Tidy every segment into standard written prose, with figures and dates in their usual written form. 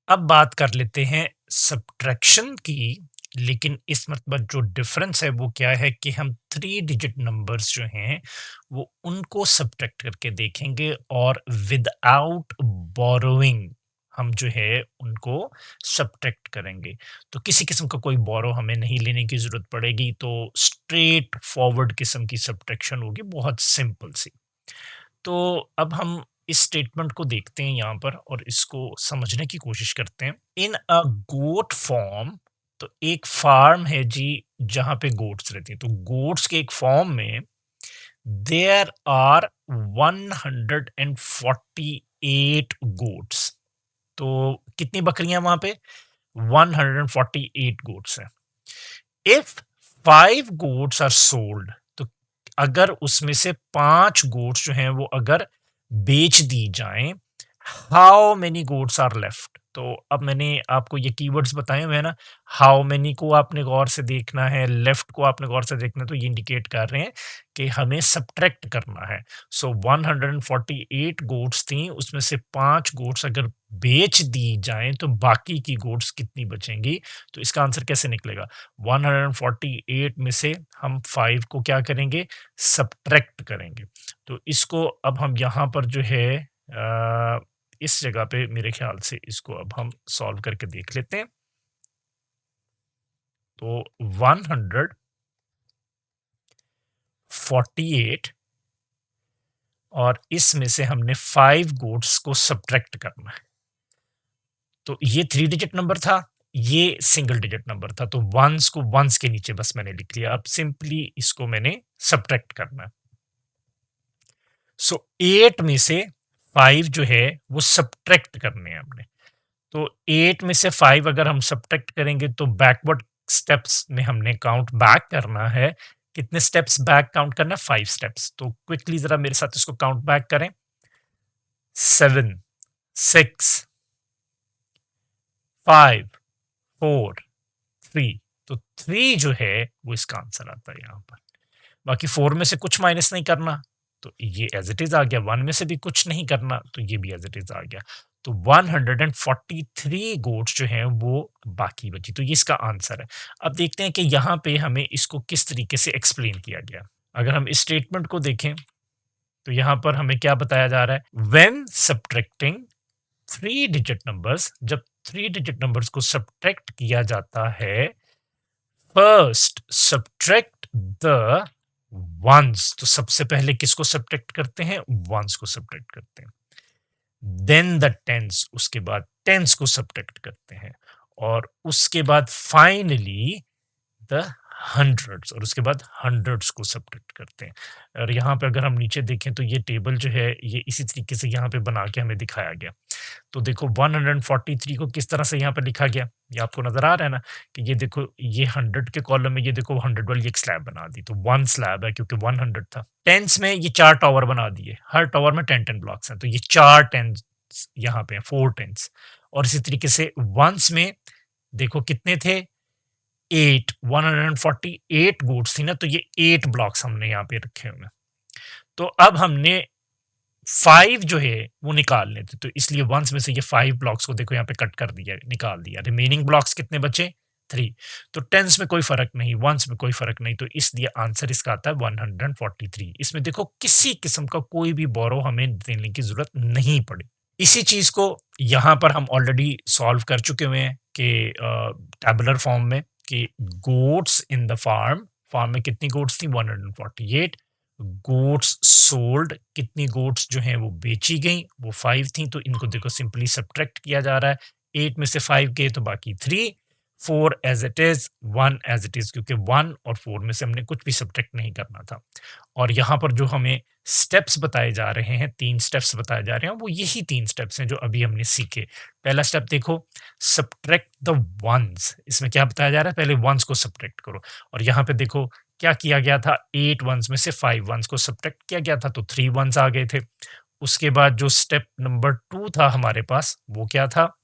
अब बात कर लेते हैं सब्ट्रैक्शन की। लेकिन इस मतलब जो डिफरेंस है वो क्या है कि हम 3 डिजिट नंबर्स जो हैं वो उनको सब्ट्रैक्ट करके देखेंगे और विदाउट बोरोइंग हम जो है उनको सब्ट्रैक्ट करेंगे। तो किसी किस्म का कोई बोरो हमें नहीं लेने की जरूरत पड़ेगी, तो स्ट्रेट फॉरवर्ड किस्म की सब्ट्रैक्शन होगी, बहुत सिंपल सी। तो अब हम इस स्टेटमेंट को देखते हैं यहाँ पर और इसको समझने की कोशिश करते हैं। इन अ गोट फॉर्म, तो एक फार्म है जी जहाँ पे गोट्स रहती हैं। तो गोट्स के एक फॉर्म में देयर आर 148 गोट्स। तो कितनी बकरियां वहां पे? 148 गोट्स हैं। इफ 5 गोट्स आर सोल्ड, तो अगर उसमें से 5 गोट्स जो हैं वो अगर बेच दी जाएं, how many goats are left? तो अब मैंने आपको ये कीवर्ड्स बताए हुए हैं ना, हाउ मेनी को आपने गौर से देखना है, लेफ्ट को आपने गौर से देखना है, तो ये इंडिकेट कर रहे हैं कि हमें सब्ट्रैक्ट करना है। सो 148 गोट्स थी, उसमें से 5 गोट्स अगर बेच दी जाएं तो बाकी की गोट्स कितनी बचेंगी? तो इसका आंसर कैसे निकलेगा? 148 में से हम 5 को क्या करेंगे? सब्ट्रैक्ट करेंगे। तो इसको अब हम यहाँ पर जो है इस जगह पे मेरे ख्याल से इसको अब हम सॉल्व करके देख लेते हैं। तो 148 और इसमें से हमने 5 गोट्स को सब्ट्रैक्ट करना है। तो ये 3 डिजिट नंबर था, ये सिंगल डिजिट नंबर था, तो वंस को वंस के नीचे बस मैंने लिख लिया। अब सिंपली इसको मैंने सब्ट्रैक्ट करना है। सो 8 में से 5 जो है वो सब्ट्रैक्ट करने हैं हमने। तो 8 में से 5 अगर हम सब्ट्रैक्ट करेंगे तो बैकवर्ड स्टेप्स में हमने काउंट बैक करना है। कितने स्टेप्स बैक काउंट करना है? 5 स्टेप्स। तो क्विकली जरा मेरे साथ इसको काउंट बैक करें। 7, 6, 5, 4, 3। तो 3 जो है वो इसका आंसर आता है यहाँ पर। बाकी 4 में से कुछ माइनस नहीं करना, तो ये एज इट इज आ गया। 1 में से भी कुछ नहीं करना, तो ये भी एज इट इज आ गया। तो 143 गोट्स जो हैं वो बाकी बची, तो ये इसका आंसर है। अब देखते हैं कि यहाँ पे हमें इसको किस तरीके से एक्सप्लेन किया गया। अगर हम इस स्टेटमेंट को देखें तो यहाँ पर हमें क्या बताया जा रहा है? व्हेन सब्ट्रैक्टिंग 3 डिजिट नंबर्स, जब 3 डिजिट नंबर्स को सब्ट्रैक्ट किया जाता है, फर्स्ट सब्ट्रैक्ट द वंस। तो सबसे पहले किसको सब्ट्रैक्ट करते हैं? वंस को सब्ट्रैक्ट करते हैं। देन द टेंस, उसके बाद टेंस को सब्ट्रैक्ट करते हैं, और उसके बाद फाइनली द हंड्रेड्स, और उसके बाद हंड्रेड्स को सब्ट्रैक्ट करते हैं। और यहाँ पे अगर हम नीचे देखें तो ये टेबल जो है ये इसी तरीके से यहाँ पे बना के हमें दिखाया गया। तो देखो 143 को किस तरह से यहाँ पे लिखा गया, ये आपको नजर आ रहा है ना, कि ये देखो ये 100 के कॉलम में ये देखो 100 वाली एक स्लैब बना दी, तो 1 स्लैब है क्योंकि 100 था। टेंस में ये 4 टावर बना दिए, हर टावर में 10 ब्लॉक्स हैं, तो ये 4 टेंस यहाँ पे 4 टेंस। और इसी तरीके से वंस में देखो कितने थे? 8, 148 गोट्स थी ना, तो ये 8 ब्लॉक्स हमने यहाँ पे रखे हुए हैं। तो अब हमने 5 जो है वो निकालने थे, तो इसलिए वंस में से ये 5 ब्लॉक्स को देखो यहाँ पे कट कर दिया, निकाल दिया। रिमेनिंग ब्लॉक्स कितने बचे? 3। तो टेंस में कोई फर्क नहीं, वंस में कोई फर्क नहीं, तो इसलिए आंसर इसका आता है 143। इसमें देखो किसी किस्म का कोई भी बोरो हमें देने की जरूरत नहीं पड़ी। इसी चीज को यहाँ पर हम ऑलरेडी सॉल्व कर चुके हुए हैं कि टैबुलर फॉर्म में, कि goats in the farm, farm में कितनी गोट्स थी? 148। गोट्स सोल्ड, कितनी गोट्स जो हैं वो बेची गई? वो 5 थी, तो इनको देखो सिंपली सब्ट्रैक्ट किया जा रहा है। 8 में से 5 गए तो बाकी 3, 4 as it is, 1 as it is, क्योंकि 1 और 4 में से हमने कुछ भी सब्ट्रैक्ट नहीं करना था। और यहाँ पर जो हमें स्टेप्स बताए जा रहे हैं, 3 स्टेप्स बताए जा रहे हैं, वो यही 3 स्टेप्स हैं जो अभी हमने सीखे। पहला स्टेप देखो, सब्ट्रैक्ट द वंस। इसमें क्या बताया जा रहा है? पहले वंस को सब्ट्रैक्ट करो। और यहाँ पे देखो क्या किया गया था? 8 वंस में से 5 वंस को सब्ट्रैक्ट किया गया था, तो 3 वंस आ गए थे। उसके बाद जो स्टेप नंबर 2 था हमारे पास, वो क्या था?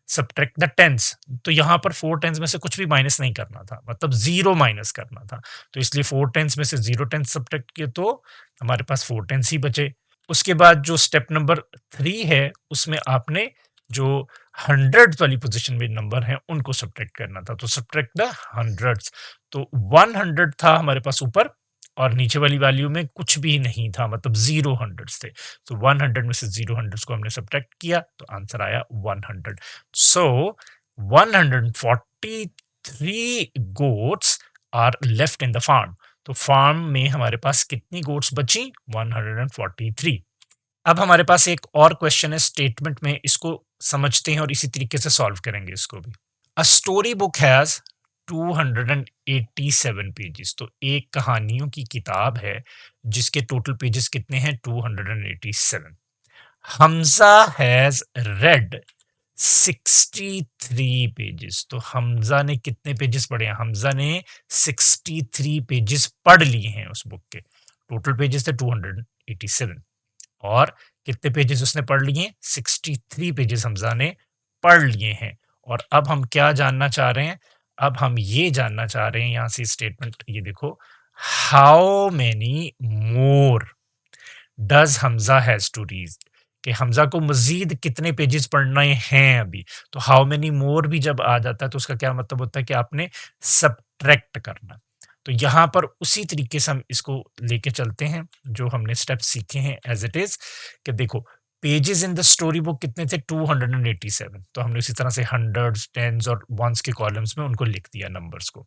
Subtract the tens. तो यहाँ पर 4 टेंस में से कुछ भी माइनस नहीं करना था, मतलब 0 माइनस करना था। तो इसलिए 4 टेंस में से 0 टेंस सब्ट्रैक्ट किए तो हमारे पास 4 टेंस ही बचे। उसके बाद जो स्टेप नंबर 3 है उसमें आपने जो हंड्रेड वाली पोजीशन में नंबर हैं उनको सब्ट्रैक्ट करना था, तो सब्ट्रैक्ट द हंड्रेड्स। तो 100 था हमारे पास ऊपर और नीचे वाली वैल्यू में कुछ भी नहीं था, मतलब 0 हंड्रेड्स थे। तो 100 में से 0 हंड्रेड्स को हमने सब्ट्रैक्ट किया तो आंसर आया 100। So 143 goats are left in the farm. तो फार्म में हमारे पास कितनी गोट्स बची? 143। अब हमारे पास एक और क्वेश्चन है स्टेटमेंट में, इसको समझते हैं और इसी तरीके से सॉल्व करेंगे इसको भी। A story book has 287 pages. तो एक कहानियों की किताब है जिसके टोटल पेजेस कितने हैं? 287। Hamza has red 63 pages. तो हमजा ने कितने पेजेस पढ़े हैं? हमजा ने 63 पेजेस पढ़ लिए हैं उस बुक के। टोटल पेजेस थे 287 और कितने पेजेस उसने पढ़ लिए? 63 पेजेस हमजा ने पढ़ लिए हैं। और अब हम क्या जानना चाह रहे हैं? अब हम ये जानना चाह रहे हैं, यहां से स्टेटमेंट ये देखो, how many more does Hamza has to read, कि हमजा को मजीद कितने पेजेस पढ़ने हैं अभी। तो हाउ मेनी मोर भी जब आ जाता है तो उसका क्या मतलब होता है कि आपने सब्ट्रैक्ट करना। तो यहाँ पर उसी तरीके से हम इसको लेके चलते हैं जो हमने स्टेप्स सीखे हैं एज इट इज, कि देखो pages in the story book कितने थे? 287। तो हमने उसी तरह से हंड्रेड्स, टेंस और वंस के कॉलम्स में उनको लिख दिया नंबर्स को।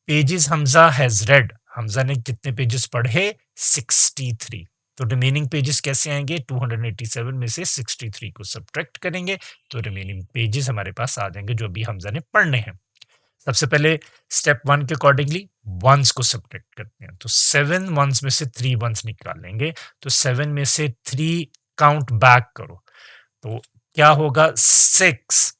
Pages Hamza has red, Hamza ने कितने पेजेस पढ़े? 63। तो रिमेनिंग पेजेस कैसे आएंगे? 287 में से 63 को सब्ट्रैक्ट करेंगे तो रिमेनिंग पेजेस हमारे पास आ जाएंगे जो अभी हमजा ने पढ़ने हैं। सबसे पहले स्टेप 1 के अकॉर्डिंगली वंस को सब्ट्रैक्ट करते हैं। तो 7 वंस में से 3 वंस निकालेंगे। तो 7 में से 3 काउंट बैक करो तो क्या होगा? 6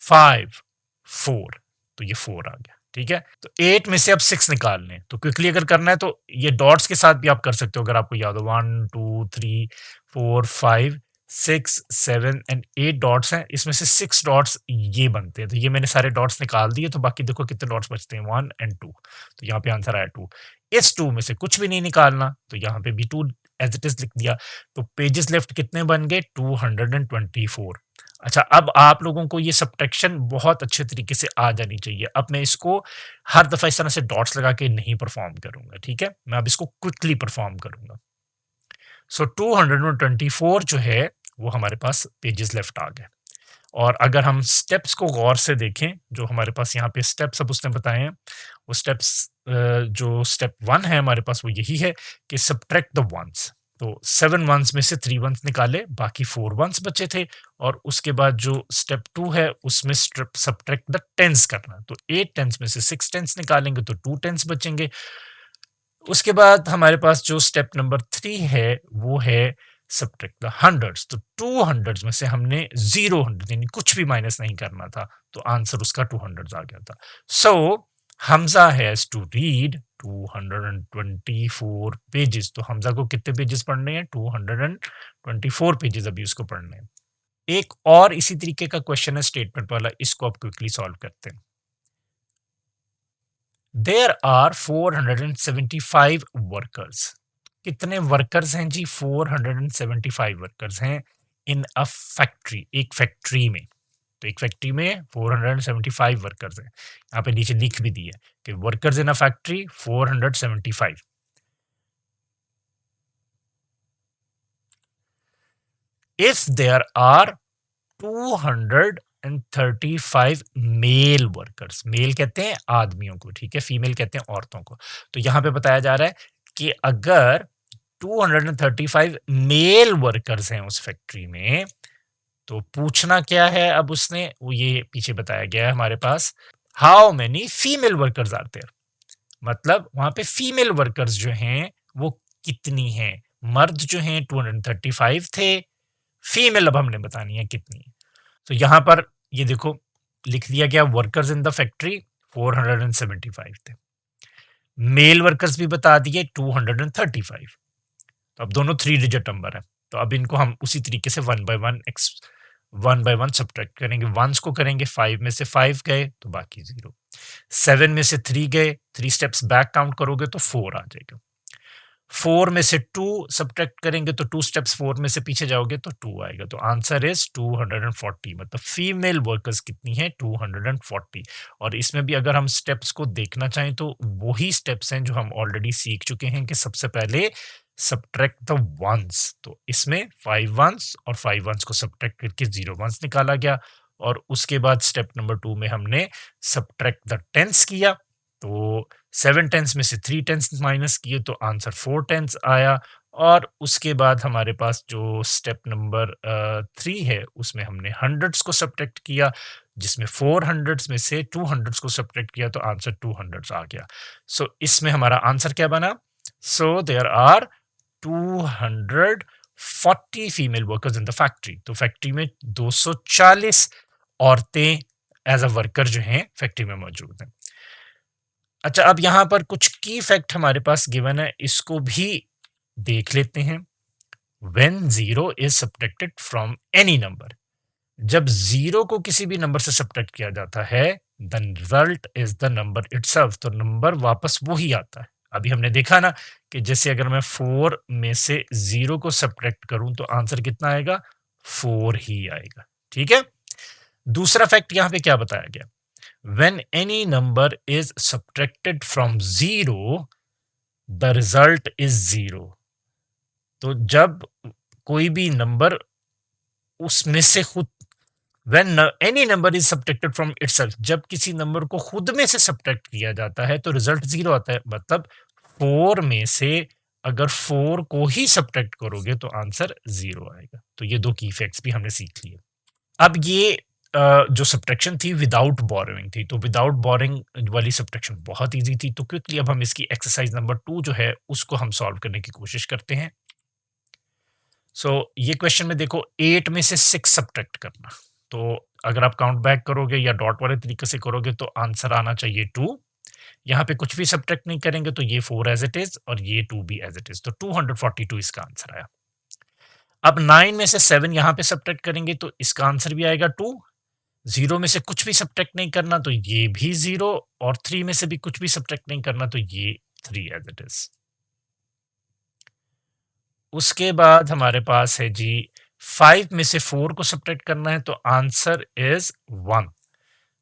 5 4। तो ये 4 आ गया, ठीक है। तो 8 में से अब 6 निकालने, तो क्विकली अगर करना है तो ये डॉट्स के साथ भी आप कर सकते हो अगर आपको याद हो। 1 2 3 4 5 6 7 एंड 8 डॉट्स हैं, इसमें से 6 डॉट्स ये बनते हैं। तो ये मैंने सारे डॉट्स निकाल दिए, तो बाकी देखो कितने डॉट्स बचते हैं, 1 एंड 2। तो यहाँ पे आंसर आया 2। इस 2 में से कुछ भी नहीं निकालना, तो यहाँ पे भी 2 एज इट इज लिख दिया। तो पेजेस लेफ्ट कितने बन गए? 224। अच्छा, अब आप लोगों को ये सब्ट्रैक्शन बहुत अच्छे तरीके से आ जानी चाहिए। अब मैं इसको हर दफा इस तरह से डॉट्स लगा के नहीं परफॉर्म करूंगा, ठीक है। मैं अब इसको क्विकली परफॉर्म करूंगा। सो 224 जो है वो हमारे पास पेजेस लेफ्ट आ गए। और अगर हम स्टेप्स को गौर से देखें, जो हमारे पास यहाँ पे स्टेप्स अब उसने बताए हैं, वो स्टेप्स जो स्टेप 1 है हमारे पास वो यही है कि सब्ट्रैक्ट द वंस। तो 7 वंस में से 3 वंस निकाले, बाकी 4 वंस बचे थे। और उसके बाद जो स्टेप 2 है उसमें सब्ट्रैक्ट द टेंस करना। तो 8 टेंस में से 6 टेंस निकालेंगे तो 2 टेंस बचेंगे। उसके बाद हमारे पास जो स्टेप नंबर 3 है वो है सब्ट्रैक्ट द हंड्रेड्स। तो 200 में से हमने 0 यानी कुछ भी माइनस नहीं करना था, तो आंसर उसका 200 आ गया था। So Hamza has to read 224 pages. तो हमजा को कितने पेजेस पढ़ने हैं? 224 पेजेस अभी उसको पढ़ने हैं। एक और इसी तरीके का क्वेश्चन है स्टेटमेंट वाला, इसको आप क्विकली सॉल्व करते हैं। There are 475 workers. कितने वर्कर्स हैं जी? 475 वर्कर्स हैं इन अ फैक्ट्री, एक फैक्ट्री में। तो एक फैक्ट्री में 475 वर्कर्स हैं। यहाँ पे नीचे लिख भी दिया कि workers in a factory 475। If there are 235 male workers, male कहते हैं आदमियों को, ठीक है, फीमेल कहते हैं औरतों को। तो यहाँ पे बताया जा रहा है कि अगर 235 मेल वर्कर्स हैं उस फैक्ट्री में, तो पूछना क्या है अब उसने, वो ये पीछे बताया गया है हमारे पास, how many female workers are there. मतलब वहां पे फीमेल वर्कर्स जो हैं वो कितनी हैं। मर्द जो हैं 235 थे, फीमेल अब हमने बतानी है कितनी है। तो यहां पर ये देखो लिख दिया गया वर्कर्स इन द फैक्ट्री 475 थे, मेल वर्कर्स भी बता दिए 235। तो अब दोनों 3 डिजिट नंबर है। तो अब इनको हम उसी तरीके से वन बाय वन सब्ट्रैक्ट करेंगे। वंस को करेंगे, 5 में से 5 गए तो बाकी 0। 7 में से 3 गए, 3 स्टेप्स बैक काउंट करोगे तो 4 आ जाएगा। 4 में से 2 सब्ट्रैक्ट करेंगे तो 2 स्टेप्स 4 में से पीछे जाओगे तो 2 आएगा, तो आंसर इज 240। मतलब फीमेल वर्कर्स कितनी है, 240। और इसमें भी अगर हम स्टेप्स को देखना चाहें तो वही स्टेप्स हैं जो हम ऑलरेडी सीख चुके हैं कि सबसे पहले सब्ट्रैक्ट द वंस, तो इसमें 5 वंस और 5 वंस को सब्ट्रैक्ट करके 0 वंस निकाला गया। और उसके बाद स्टेप नंबर 2 में हमने सब्ट्रैक्ट द टेंस किया, तो 7 टेंस में से 3 टेंस माइनस किए तो आंसर 4 टेंस आया। और उसके बाद हमारे पास जो स्टेप नंबर 3 है उसमें हमने हंड्रेड्स को सब्ट्रैक्ट किया, जिसमें 4 हंड्रेड्स में से 2 हंड्रेड्स को सब्ट्रैक्ट किया तो आंसर 2 हंड्रेड्स आ गया। सो इसमें हमारा आंसर क्या बना, so there are 240 female workers in the factory. तो फैक्ट्री में 240 औरतें एज अ वर्कर जो हैं फैक्ट्री में मौजूद हैं। अच्छा, अब यहाँ पर कुछ की फैक्ट हमारे पास गिवन है, इसको भी देख लेते हैं। When 0 is subtracted from any number, जब 0 को किसी भी नंबर से सब्ट्रैक्ट किया जाता है, the result is the number itself, तो नंबर वापस वो ही आता है। अभी हमने देखा ना कि जैसे अगर मैं 4 में से 0 को सब्ट्रैक्ट करूं तो आंसर कितना आएगा, 4 ही आएगा। ठीक है, दूसरा फैक्ट यहाँ पे क्या बताया गया, when any number is subtracted from 0 the result is 0। तो जब कोई भी नंबर उसमें से खुद, when any number is subtracted from itself, जब किसी नंबर को खुद में से सब्ट्रैक्ट किया जाता है तो रिजल्ट 0 आता है। मतलब 4 में से अगर 4 को ही सब्ट्रैक्ट करोगे तो आंसर 0 आएगा। तो ये दो की फैक्ट्स भी हमने सीख लिए। अब ये जो सब्ट्रैक्शन थी विदाउट बोरोइंग थी, तो विदाउट बोरोइंग वाली सब्ट्रैक्शन बहुत इजी थी। तो क्विकली अब हम इसकी एक्सरसाइज नंबर 2 जो है उसको हम सॉल्व करने की कोशिश करते हैं। सो ये क्वेश्चन में देखो 8 में से 6 सब्ट्रैक्ट करना, तो अगर आप काउंट बैक करोगे या डॉट वाले तरीके से करोगे तो आंसर आना चाहिए 2। यहाँ पे कुछ भी सब्ट्रैक्ट नहीं करेंगे तो ये 4 एज इट इज और ये 2 भी एज इट इज, तो 242 इसका आंसर आया। अब 9 में से 7 यहाँ पे सब्ट्रैक्ट करेंगे तो इसका आंसर भी आएगा 2। 0 में से कुछ भी सब्ट्रैक्ट नहीं करना तो ये भी 0, और 3 में से भी कुछ भी सब्ट्रैक्ट नहीं करना तो ये 3 एज इट इज। उसके बाद हमारे पास है जी 5 में से 4 को सब्ट्रैक्ट करना है तो आंसर इज 1।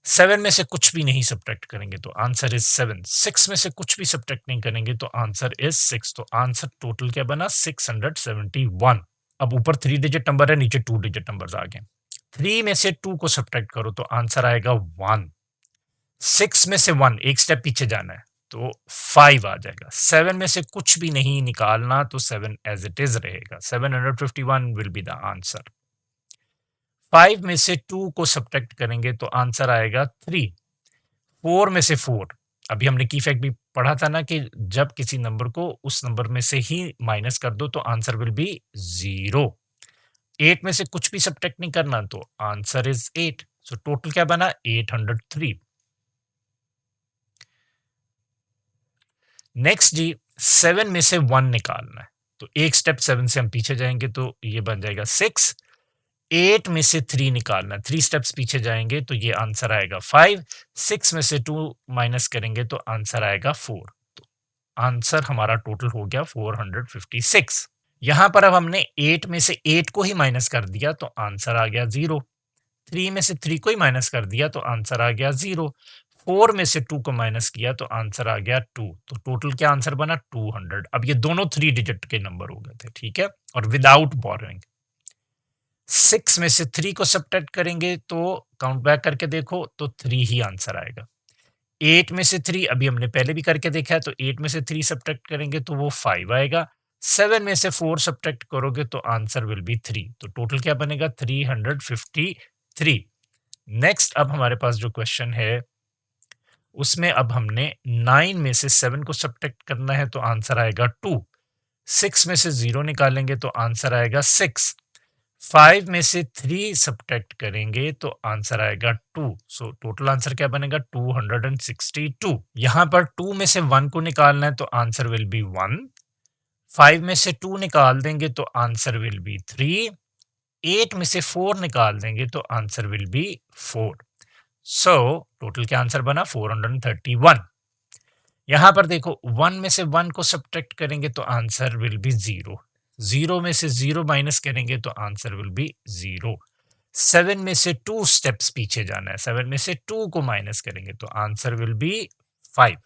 7 में से कुछ भी नहीं सब्ट्रैक्ट करेंगे तो आंसर इज 7। 6 में से कुछ भी सब्ट्रैक्ट नहीं करेंगे तो आंसर इज 6। तो आंसर टोटल क्या बना, 671। अब ऊपर 3 डिजिट नंबर है, नीचे 2 डिजिट नंबर्स आ गए। 3 में से 2 को सब्ट्रैक्ट करो तो आंसर आएगा 1। 6 में से 1 एक स्टेप पीछे जाना है तो 5 आ जाएगा। 7 में से कुछ भी नहीं निकालना तो 7 एज इट इज रहेगा। 751 विल बी द आंसर। 5 में से 2 को सब्ट्रैक्ट करेंगे तो आंसर आएगा 3। 4 में से 4, अभी हमने की फैक्ट भी पढ़ा था ना कि जब किसी नंबर को उस नंबर में से ही माइनस कर दो तो आंसर विल बी 0। 8 में से कुछ भी सब्ट्रैक्ट नहीं करना तो आंसर इज 8। सो टोटल क्या बना, 803। नेक्स्ट जी 7 में से 1 निकालना है तो एक स्टेप 7 से हम पीछे जाएंगे तो ये बन जाएगा 6। 8 में से 3 निकालना है, 3 स्टेप्स पीछे जाएंगे तो ये आंसर आएगा 5। 6 में से 2 माइनस करेंगे तो आंसर आएगा 4। तो आंसर हमारा टोटल हो गया 456। यहां पर अब हमने 8 में से 8 को ही माइनस कर दिया तो आंसर आ गया 0। 3 में से 3 को ही माइनस कर दिया तो आंसर आ गया 0। 4 में से 2 को माइनस किया तो आंसर आ गया 2। तो टोटल क्या आंसर बना, 200। अब ये दोनों 3 डिजिट के नंबर हो गए थे, ठीक है, और विदाउट बोरोइंग। 6 में से 3 को सब्ट्रैक्ट करेंगे तो काउंट बैक करके देखो तो 3 ही आंसर आएगा। 8 में से 3 अभी हमने पहले भी करके देखा है तो 8 में से 3 सब्ट्रैक्ट करेंगे तो वो 5 आएगा। 7 में से 4 सब्ट्रैक्ट करोगे तो आंसर विल बी 3। तो टोटल क्या बनेगा, 353। नेक्स्ट अब हमारे पास जो क्वेश्चन है उसमें अब हमने 9 में से 7 को सब्ट्रैक्ट करना है तो आंसर आएगा 2। 6 में से 0 निकालेंगे तो आंसर आएगा 6। 5 में से 3 सब्ट्रैक्ट करेंगे तो आंसर आएगा 2। सो टोटल आंसर क्या बनेगा, 262। यहां पर 2 में से 1 को निकालना है तो आंसर विल बी 1। 5 में से 2 निकाल देंगे तो आंसर विल बी 3। 8 में से 4 निकाल देंगे तो answer will B 4। So total क्या आंसर बना, 431। यहां पर देखो 1 में से 1 को सब्ट्रैक्ट करेंगे तो आंसर विल बी 0, 0 में से 0 माइनस करेंगे तो आंसर विल बी 0, 7 में से 2 स्टेप्स पीछे जाना है, 7 में से 2 को माइनस करेंगे तो आंसर विल बी 5।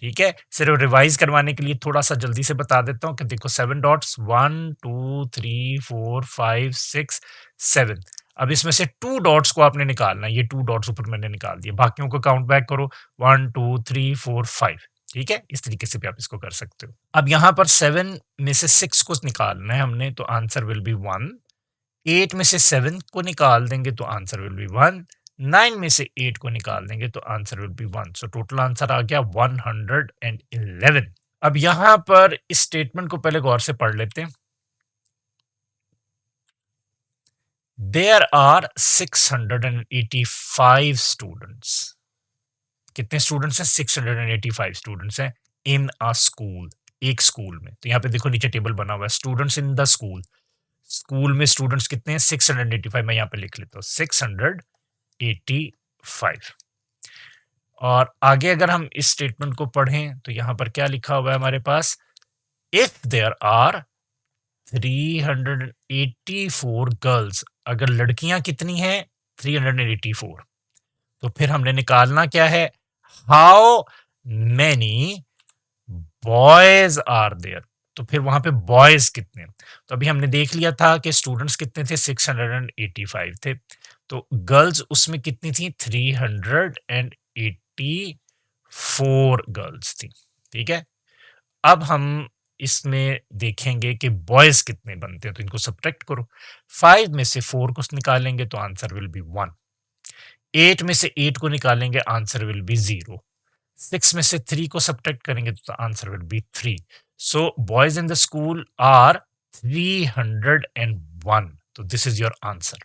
ठीक है, सिर्फ रिवाइज करवाने के लिए थोड़ा सा जल्दी से बता देता हूं कि देखो 7 डॉट्स 1 2 3 4 5 6 7। अब इसमें से 2 डॉट्स को आपने निकालना है, ये 2 डॉट्स ऊपर मैंने निकाल दिए, बाकियों को काउंट बैक करो 1 2 3 4 5। ठीक है, इस तरीके से भी आप इसको कर सकते हो। अब यहां पर 7 में से 6 को निकालना है हमने तो आंसर विल बी 1, 8 में से 7 को निकाल देंगे तो आंसर विल बी 1, 9 में से 8 को निकाल देंगे तो answer will be 1। So total answer आ गया 111। अब यहां पर इस स्टेटमेंट को पहले गौर से पढ़ लेते हैं। There are 685 students. कितने स्टूडेंट्स हैं? 685 स्टूडेंट्स हैं इन अ स्कूल, एक स्कूल में। तो यहां पे देखो नीचे टेबल बना हुआ है, students in the school. School में स्टूडेंट्स कितने हैं? 685। मैं यहां पे लिख लेता हूं 685। और आगे अगर हम इस स्टेटमेंट को पढ़ें तो यहां पर क्या लिखा हुआ है हमारे पास? इफ देयर आर 384 गर्ल्स, अगर लड़कियां कितनी हैं? 384। तो फिर हमने निकालना क्या है? How many boys are there. तो फिर वहां पे बॉयज कितने? तो अभी हमने देख लिया था कि स्टूडेंट्स कितने थे? 685 थे। तो गर्ल्स उसमें कितनी थी? 384 गर्ल्स थी। ठीक है, अब हम इसमें देखेंगे कि बॉयज कितने बनते हैं, तो इनको सब्ट्रैक्ट करो। 5 में से 4 को निकालेंगे तो आंसर विल बी 1, 8 में से 8 को निकालेंगे आंसर विल बी 0, 6 में से 3 को सब्ट्रैक्ट करेंगे तो answer will be 3। So boys in the school are 301। तो दिस इज योर आंसर।